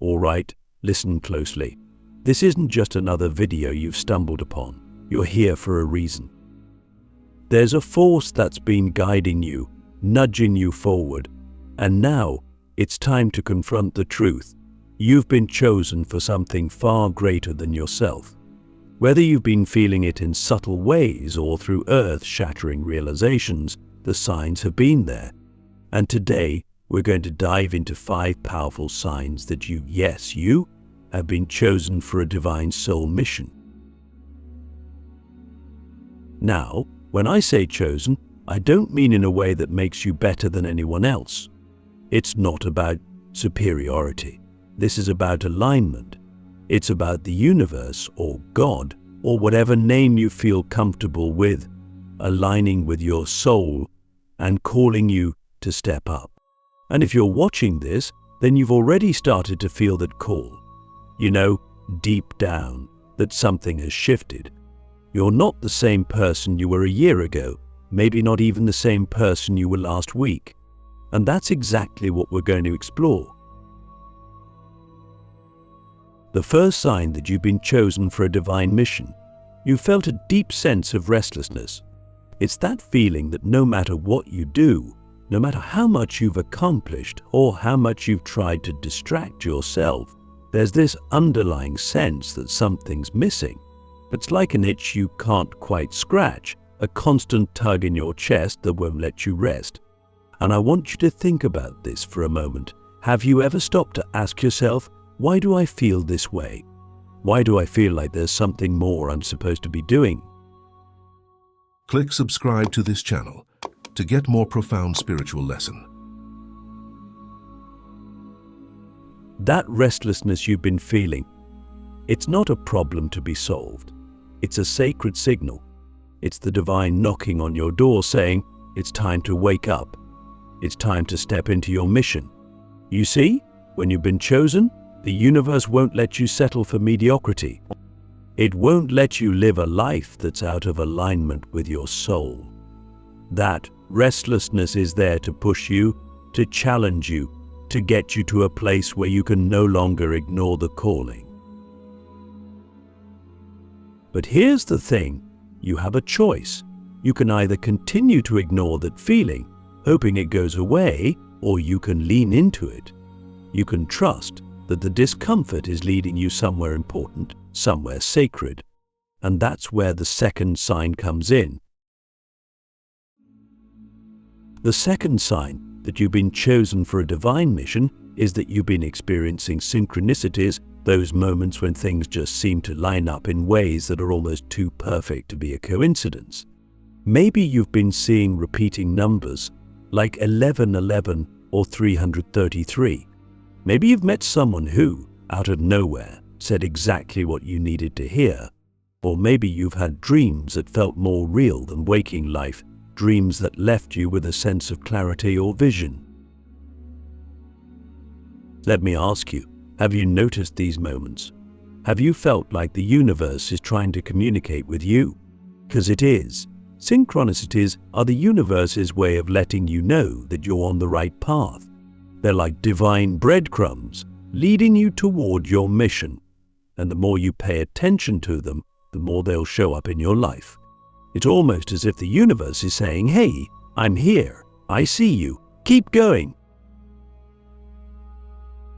All right, listen closely. This isn't just another video you've stumbled upon. You're here for a reason. There's a force that's been guiding you, nudging you forward, and now it's time to confront the truth. You've been chosen for something far greater than yourself. Whether you've been feeling it in subtle ways or through earth-shattering realizations, the signs have been there. And today, we're going to dive into 5 powerful signs that you have been chosen for a divine soul mission. Now, when I say chosen, I don't mean in a way that makes you better than anyone else. It's not about superiority. This is about alignment. It's about the universe or God or whatever name you feel comfortable with, aligning with your soul and calling you to step up. And if you're watching this, then you've already started to feel that call. You know, deep down, that something has shifted. You're not the same person you were a year ago, maybe not even the same person you were last week. And that's exactly what we're going to explore. The first sign that you've been chosen for a divine mission. You felt a deep sense of restlessness. It's that feeling that no matter what you do, no matter how much you've accomplished or how much you've tried to distract yourself, there's this underlying sense that something's missing. It's like an itch you can't quite scratch, a constant tug in your chest that won't let you rest. And I want you to think about this for a moment. Have you ever stopped to ask yourself, why do I feel this way? Why do I feel like there's something more I'm supposed to be doing? Click subscribe to this channel to get more profound spiritual lesson. That restlessness you've been feeling, it's not a problem to be solved. It's a sacred signal. It's the divine knocking on your door saying, it's time to wake up. It's time to step into your mission. You see, when you've been chosen, the universe won't let you settle for mediocrity. It won't let you live a life that's out of alignment with your soul. That restlessness is there to push you, to challenge you, to get you to a place where you can no longer ignore the calling. But here's the thing, you have a choice. You can either continue to ignore that feeling, hoping it goes away, or you can lean into it. You can trust that the discomfort is leading you somewhere important, somewhere sacred. And that's where the second sign comes in. The second sign that you've been chosen for a divine mission is that you've been experiencing synchronicities, those moments when things just seem to line up in ways that are almost too perfect to be a coincidence. Maybe you've been seeing repeating numbers like 1111 or 333. Maybe you've met someone who, out of nowhere, said exactly what you needed to hear. Or maybe you've had dreams that felt more real than waking life, dreams that left you with a sense of clarity or vision. Let me ask you, have you noticed these moments? Have you felt like the universe is trying to communicate with you? Because it is. Synchronicities are the universe's way of letting you know that you're on the right path. They're like divine breadcrumbs, leading you toward your mission. And the more you pay attention to them, the more they'll show up in your life. It's almost as if the universe is saying, hey, I'm here, I see you, keep going.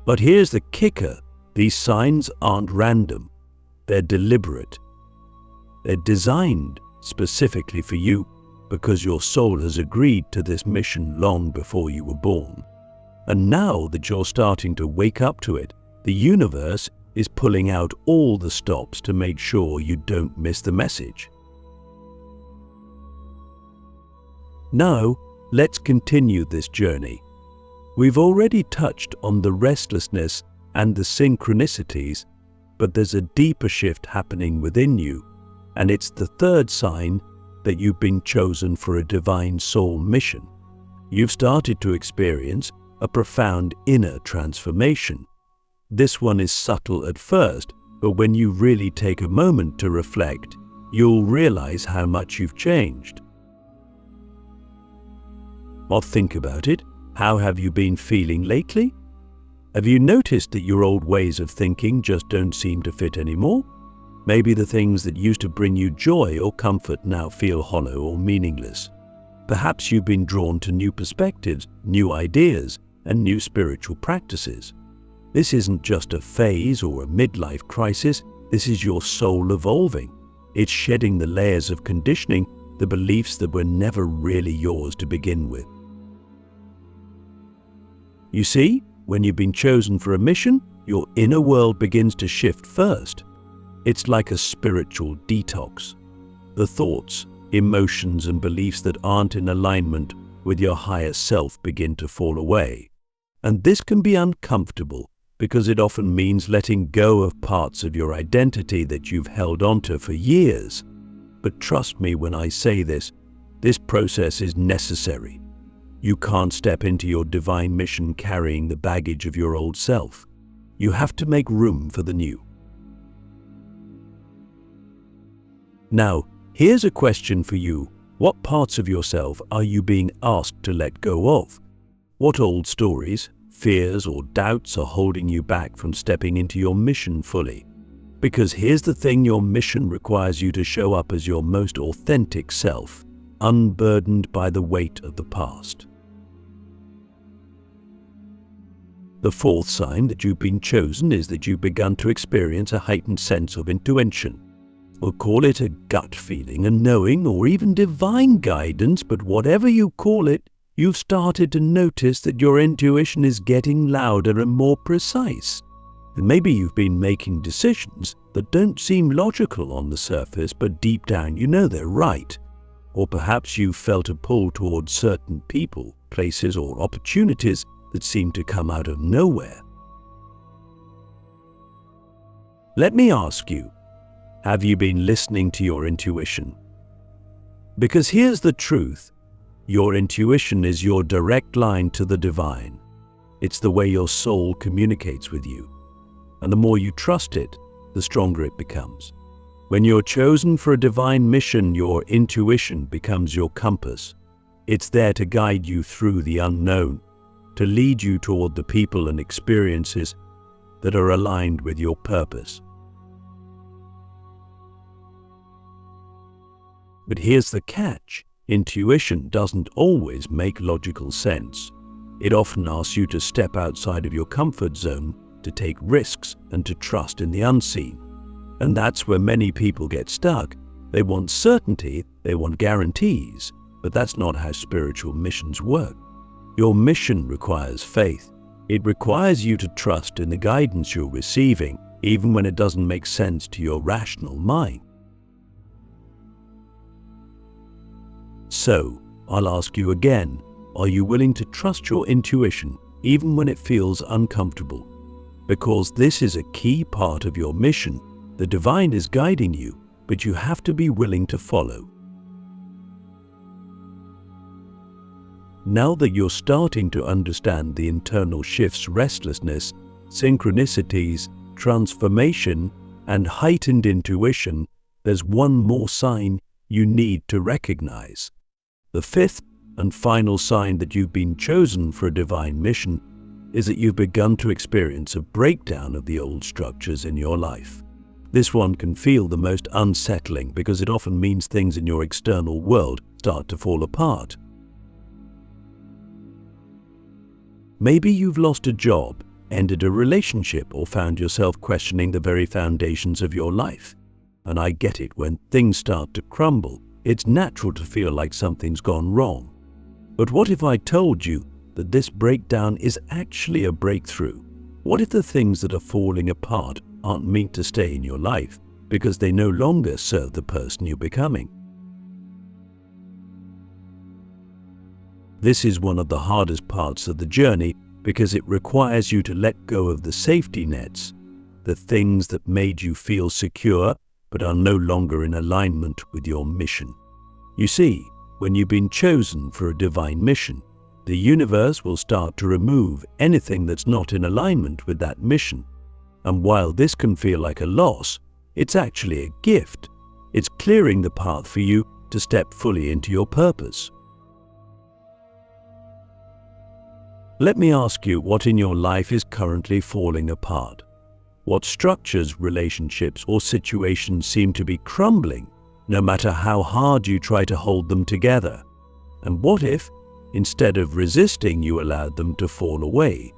But here's the kicker, these signs aren't random, they're deliberate. They're designed specifically for you because your soul has agreed to this mission long before you were born. And now that you're starting to wake up to it, the universe is pulling out all the stops to make sure you don't miss the message. Now, let's continue this journey. We've already touched on the restlessness and the synchronicities, but there's a deeper shift happening within you, and it's the third sign that you've been chosen for a divine soul mission. You've started to experience a profound inner transformation. This one is subtle at first, but when you really take a moment to reflect, you'll realize how much you've changed. Or think about it. How have you been feeling lately? Have you noticed that your old ways of thinking just don't seem to fit anymore? Maybe the things that used to bring you joy or comfort now feel hollow or meaningless. Perhaps you've been drawn to new perspectives, new ideas, and new spiritual practices. This isn't just a phase or a midlife crisis, this is your soul evolving. It's shedding the layers of conditioning, the beliefs that were never really yours to begin with. You see, when you've been chosen for a mission, your inner world begins to shift first. It's like a spiritual detox. The thoughts, emotions, and beliefs that aren't in alignment with your higher self begin to fall away. And this can be uncomfortable because it often means letting go of parts of your identity that you've held onto for years. But trust me when I say this process is necessary. You can't step into your divine mission carrying the baggage of your old self. You have to make room for the new. Now, here's a question for you. What parts of yourself are you being asked to let go of? What old stories, fears, or doubts are holding you back from stepping into your mission fully? Because here's the thing, your mission requires you to show up as your most authentic self, unburdened by the weight of the past. The fourth sign that you've been chosen is that you've begun to experience a heightened sense of intuition. We'll call it a gut feeling, a knowing, or even divine guidance, but whatever you call it, you've started to notice that your intuition is getting louder and more precise. And maybe you've been making decisions that don't seem logical on the surface, but deep down you know they're right. Or perhaps you've felt a pull towards certain people, places, or opportunities that seem to come out of nowhere. Let me ask you, have you been listening to your intuition? Because here's the truth. Your intuition is your direct line to the divine. It's the way your soul communicates with you. And the more you trust it, the stronger it becomes. When you're chosen for a divine mission, your intuition becomes your compass. It's there to guide you through the unknown, to lead you toward the people and experiences that are aligned with your purpose. But here's the catch. Intuition doesn't always make logical sense. It often asks you to step outside of your comfort zone, to take risks, and to trust in the unseen. And that's where many people get stuck. They want certainty, they want guarantees, but that's not how spiritual missions work. Your mission requires faith. It requires you to trust in the guidance you're receiving, even when it doesn't make sense to your rational mind. So, I'll ask you again, are you willing to trust your intuition even when it feels uncomfortable? Because this is a key part of your mission. The divine is guiding you, but you have to be willing to follow. Now that you're starting to understand the internal shifts, restlessness, synchronicities, transformation, and heightened intuition, there's one more sign you need to recognize. The fifth and final sign that you've been chosen for a divine mission is that you've begun to experience a breakdown of the old structures in your life. This one can feel the most unsettling because it often means things in your external world start to fall apart. Maybe you've lost a job, ended a relationship, or found yourself questioning the very foundations of your life. And I get it, when things start to crumble, it's natural to feel like something's gone wrong. But what if I told you that this breakdown is actually a breakthrough? What if the things that are falling apart aren't meant to stay in your life because they no longer serve the person you're becoming? This is one of the hardest parts of the journey because it requires you to let go of the safety nets, the things that made you feel secure but are no longer in alignment with your mission. You see, when you've been chosen for a divine mission, the universe will start to remove anything that's not in alignment with that mission. And while this can feel like a loss, it's actually a gift. It's clearing the path for you to step fully into your purpose. Let me ask you, what in your life is currently falling apart? What structures, relationships, or situations seem to be crumbling, no matter how hard you try to hold them together? And what if, instead of resisting, you allowed them to fall away?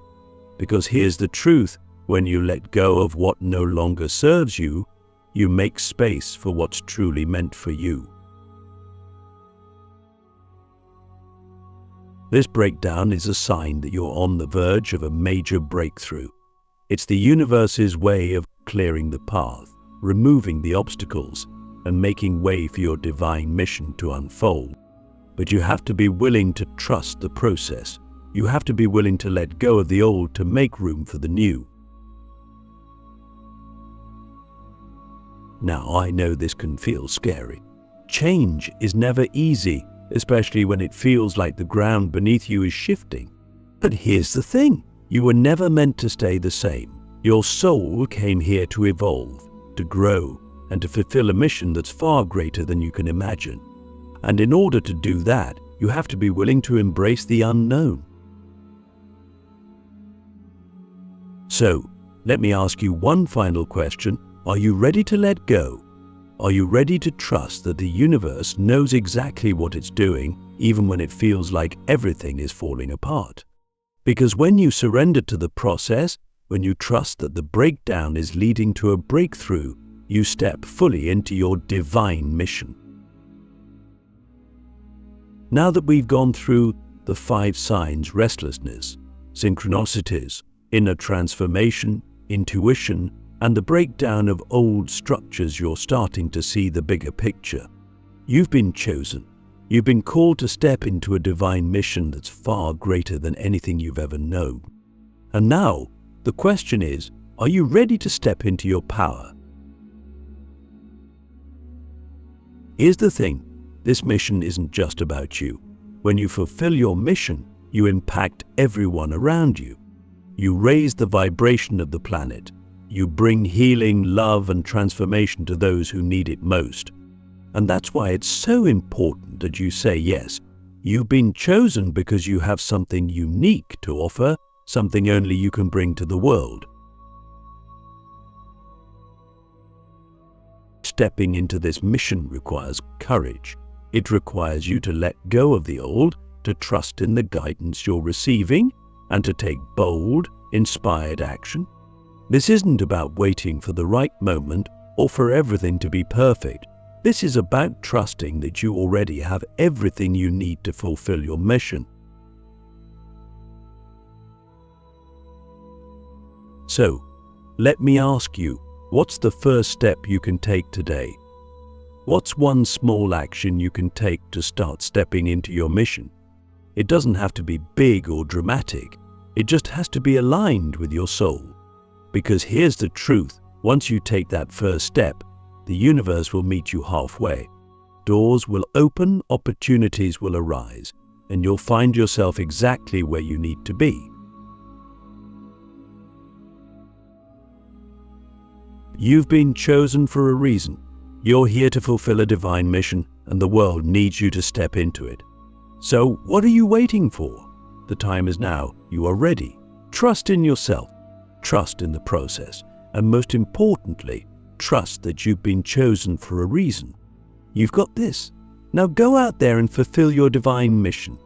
Because here's the truth: when you let go of what no longer serves you, you make space for what's truly meant for you. This breakdown is a sign that you're on the verge of a major breakthrough. It's the universe's way of clearing the path, removing the obstacles, and making way for your divine mission to unfold. But you have to be willing to trust the process. You have to be willing to let go of the old to make room for the new. Now, I know this can feel scary. Change is never easy, especially when it feels like the ground beneath you is shifting. But here's the thing: you were never meant to stay the same. Your soul came here to evolve, to grow, and to fulfill a mission that's far greater than you can imagine. And in order to do that, you have to be willing to embrace the unknown. So, let me ask you one final question. Are you ready to let go? Are you ready to trust that the universe knows exactly what it's doing, even when it feels like everything is falling apart? Because when you surrender to the process, when you trust that the breakdown is leading to a breakthrough, you step fully into your divine mission. Now that we've gone through the 5 signs: restlessness, synchronicities, inner transformation, intuition, and the breakdown of old structures, you're starting to see the bigger picture. You've been chosen. You've been called to step into a divine mission that's far greater than anything you've ever known. And now, the question is, are you ready to step into your power? Here's the thing: this mission isn't just about you. When you fulfill your mission, you impact everyone around you. You raise the vibration of the planet. You bring healing, love, and transformation to those who need it most. And that's why it's so important that you say yes. You've been chosen because you have something unique to offer, something only you can bring to the world. Stepping into this mission requires courage. It requires you to let go of the old, to trust in the guidance you're receiving, and to take bold, inspired action. This isn't about waiting for the right moment or for everything to be perfect. This is about trusting that you already have everything you need to fulfill your mission. So, let me ask you, what's the first step you can take today? What's one small action you can take to start stepping into your mission? It doesn't have to be big or dramatic. It just has to be aligned with your soul. Because here's the truth: once you take that first step, the universe will meet you halfway. Doors will open, opportunities will arise, and you'll find yourself exactly where you need to be. You've been chosen for a reason. You're here to fulfill a divine mission, and the world needs you to step into it. So, what are you waiting for? The time is now. You are ready. Trust in yourself. Trust in the process, and most importantly, trust that you've been chosen for a reason. You've got this. Now go out there and fulfill your divine mission.